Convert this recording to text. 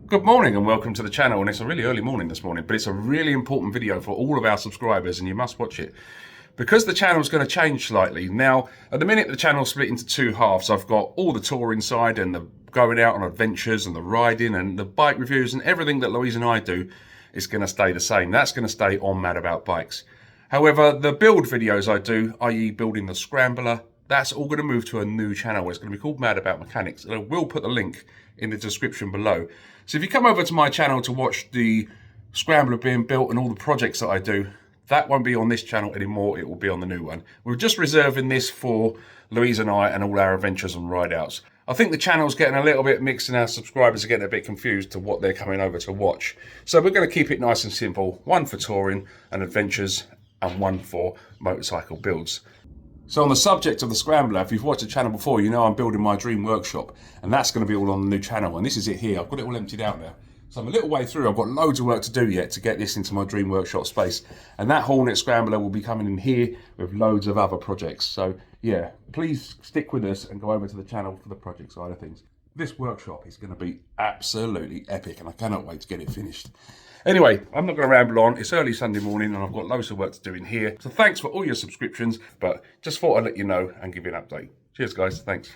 Good morning and welcome to the channel, and it's a really early morning this morning, but it's a really important video for all of our subscribers and you must watch it because the channel is going to change slightly. Now, at the minute the channel's split into two halves. I've got all the touring side and the going out on adventures and the riding and the bike reviews, and everything that Louise and I do is going to stay the same. That's going to stay on Mad About Bikes. However, the build videos I do, i.e. building the Scrambler, that's all going to move to a new channel. It's going to be called Mad About Mechanics, and I will put the link in the description below. So if you come over to my channel to watch the Scrambler being built and all the projects that I do, that won't be on this channel anymore. It will be on the new one. We're just reserving this for Louise and I and all our adventures and ride outs. I think the channel's getting a little bit mixed and our subscribers are getting a bit confused to what they're coming over to watch. So we're going to keep it nice and simple. One for touring and adventures and one for motorcycle builds. So on the subject of the Scrambler, if you've watched the channel before, you know I'm building my dream workshop, and that's going to be all on the new channel, and this is it here. I've got it all emptied out now. So I'm a little way through. I've got loads of work to do yet to get this into my dream workshop space, and that Hornet Scrambler will be coming in here with loads of other projects. So yeah, please stick with us and go over to the channel for the project side of things. This workshop is going to be absolutely epic, and I cannot wait to get it finished. Anyway, I'm not going to ramble on. It's early Sunday morning and I've got loads of work to do in here. So thanks for all your subscriptions, but just thought I'd let you know and give you an update. Cheers guys, thanks.